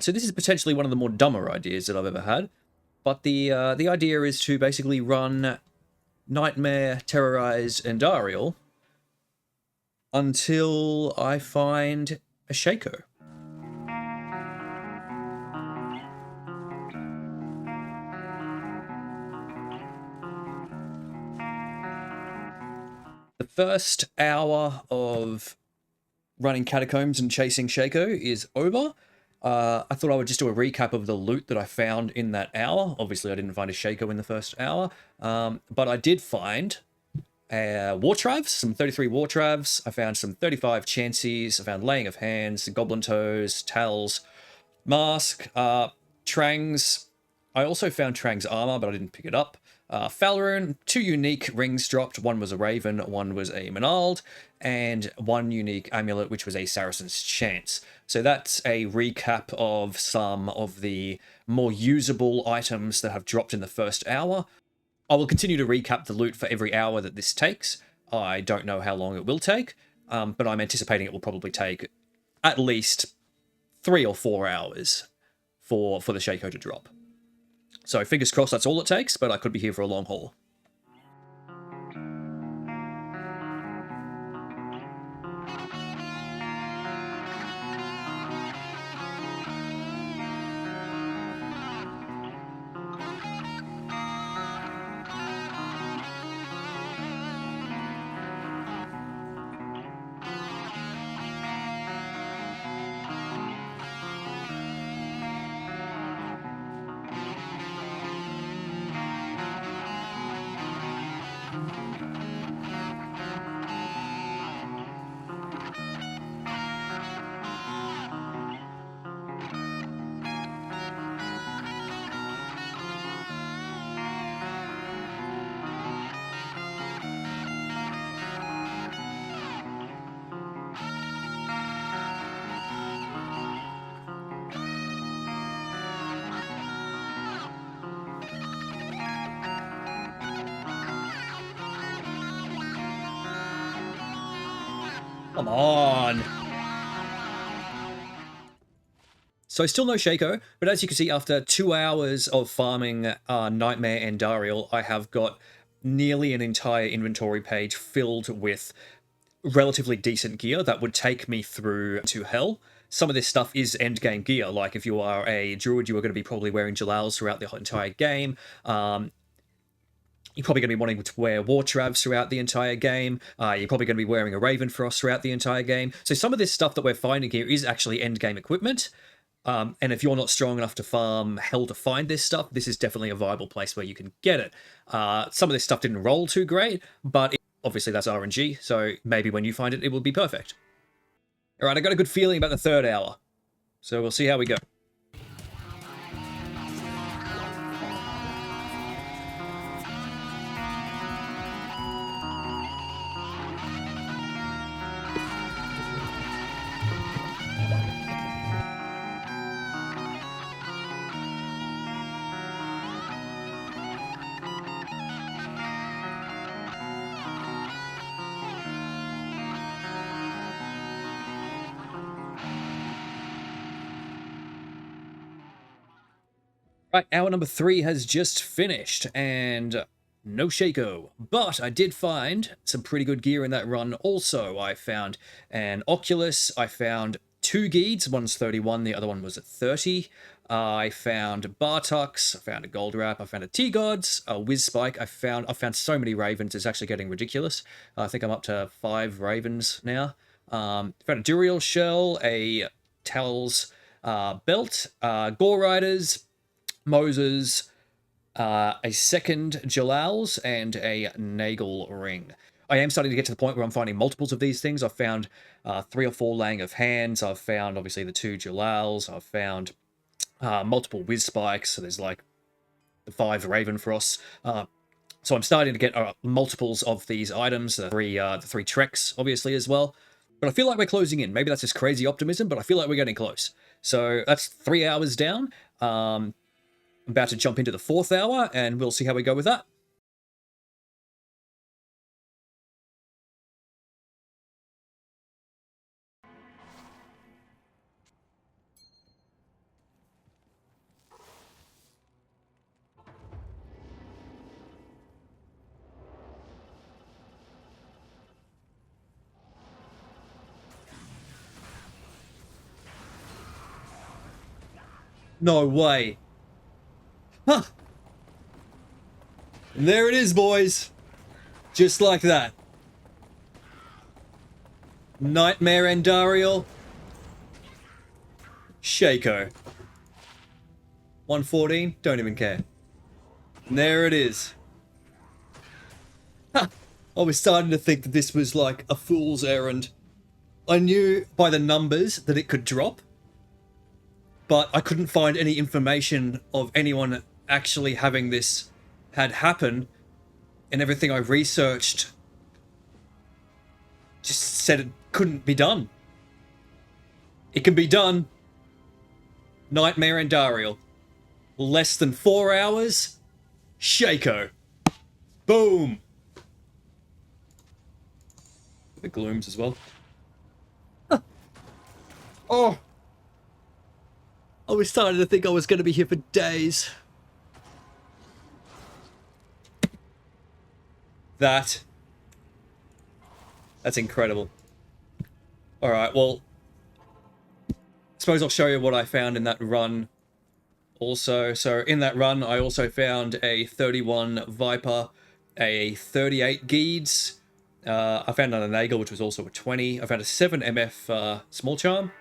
Alright, so this is potentially one of the more dumber ideas that I've ever had. But the idea is to basically run Nightmare, Terrorize, Andariel until I find a Shako. The first hour of running Catacombs and chasing Shako is over. I thought I would just do a recap of the loot that I found in that hour. Obviously, I didn't find a Shako in the first hour, but I did find War Travs, some 33 War Travs. I found some 35 Chancies. I found Laying of Hands, Goblin Toes, Tals, Mask, Trangs. I also found Trang's armor, but I didn't pick it up. Falrune, 2 unique rings dropped. One was a Raven, one was a Menald, and 1 unique amulet, which was a Saracen's Chance. So that's a recap of some of the more usable items that have dropped in the first hour. I will continue to recap the loot for every hour that this takes. I don't know how long it will take, but I'm anticipating it will probably take at least 3 or 4 hours for the Shako to drop. So fingers crossed that's all it takes, but I could be here for a long haul. Come on. So still no Shako, but as you can see, after 2 hours of farming Nightmare and Andariel, I have got nearly an entire inventory page filled with relatively decent gear that would take me through to hell. Some of this stuff is endgame gear, like if you are a druid, you are going to be probably wearing Jalals throughout the entire game. You're probably going to be wanting to wear War Travs throughout the entire game. You're probably going to be wearing a Raven Frost throughout the entire game. So some of this stuff that we're finding here is actually endgame equipment. And if you're not strong enough to farm hell to find this stuff, this is definitely a viable place where you can get it. Some of this stuff didn't roll too great, but obviously that's RNG, so maybe when you find it, it will be perfect. All right, I got a good feeling about the third hour, so we'll see how we go. Right, hour number 3 has just finished, and no Shako. But I did find some pretty good gear in that run also. I found an Oculus, I found 2 Geeds, one's 31, the other one was at 30. I found Bartux, I found a Gold Wrap, I found a T-Gods, a Whiz Spike, I found so many Ravens, it's actually getting ridiculous. I think I'm up to 5 Ravens now. Found a Duriel Shell, a Towels belt, Gore Riders, Moses, a second Jalal's, and a Nagel ring. I am starting to get to the point where I'm finding multiples of these things. I've found 3 or 4 Laying of Hands. I've found, obviously, the 2 Jalal's. I've found multiple Whiz Spikes. So there's like the 5 Raven Frosts. So I'm starting to get multiples of these items. The 3 Treks, obviously, as well. But I feel like we're closing in. Maybe that's just crazy optimism, but I feel like we're getting close. So that's 3 hours down. I'm about to jump into the 4th hour, and we'll see how we go with that. No way. Huh. And there it is, boys. Just like that. Nightmare Andariel. Shako. 114, don't even care. And there it is. Ha! I was starting to think that this was like a fool's errand. I knew by the numbers that it could drop, but I couldn't find any information of anyone actually having this had happened, and everything I researched just said it couldn't be done. It can be done. Nightmare Andariel. Less than 4 hours. Shako. Boom. The glooms as well. Huh. Oh. I was starting to think I was going to be here for days. That's incredible. Alright, well, I suppose I'll show you what I found in that run also. So in that run, I also found a 31 Viper, a 38 Geeds. I found another Nagel, which was also a 20. I found a 7 MF Small Charm.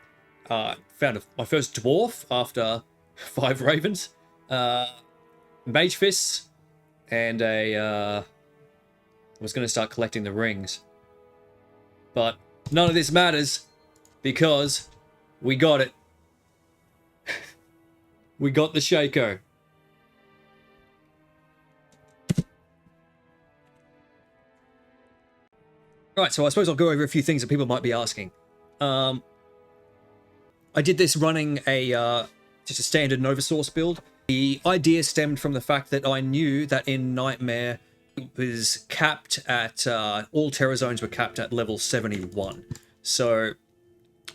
Found my first Dwarf after 5 Ravens. Mage Fists. And I was going to start collecting the rings. But none of this matters because we got it. We got the Shako. Right, so I suppose I'll go over a few things that people might be asking. I did this running a just a standard Nova Source build. The idea stemmed from the fact that I knew that in Nightmare it was capped at all Terror Zones were capped at level 71. So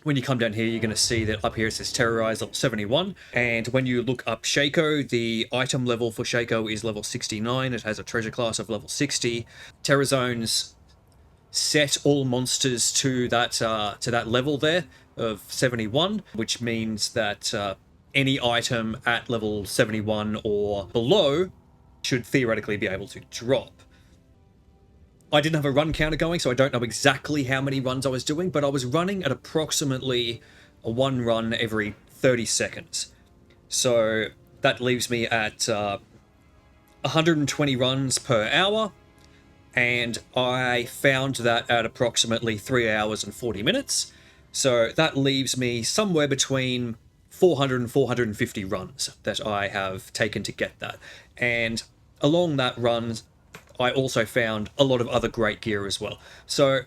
when you come down here, you're going to see that up here it says Terrorize level 71. And when you look up Shako, the item level for Shako is level 69. It has a treasure class of level 60. Terror Zones set all monsters to that level there of 71, which means that any item at level 71 or below should theoretically be able to drop. I didn't have a run counter going, so I don't know exactly how many runs I was doing, but I was running at approximately one run every 30 seconds. So that leaves me at 120 runs per hour, and I found that at approximately 3 hours and 40 minutes. So that leaves me somewhere between 400 and 450 runs that I have taken to get that. And along that run, I also found a lot of other great gear as well. So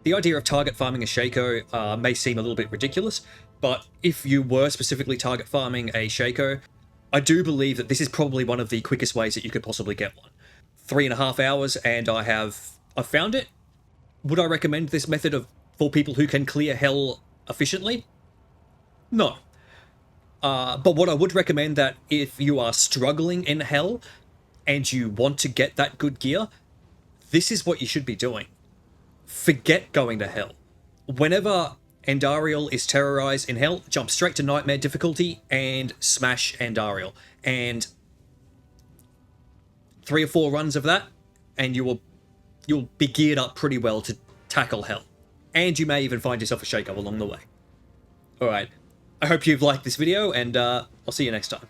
the idea of target farming a Shako may seem a little bit ridiculous, but if you were specifically target farming a Shako, I do believe that this is probably one of the quickest ways that you could possibly get one. 3.5 hours, and I found it. Would I recommend this method for people who can clear hell efficiently? No. But what I would recommend, that if you are struggling in hell and you want to get that good gear, this is what you should be doing. Forget going to hell. Whenever Andariel is terrorized in hell, jump straight to Nightmare difficulty and smash Andariel. And 3 or 4 runs of that, and you'll be geared up pretty well to tackle hell. And you may even find yourself a Shako along the way. Alright, I hope you've liked this video, and I'll see you next time.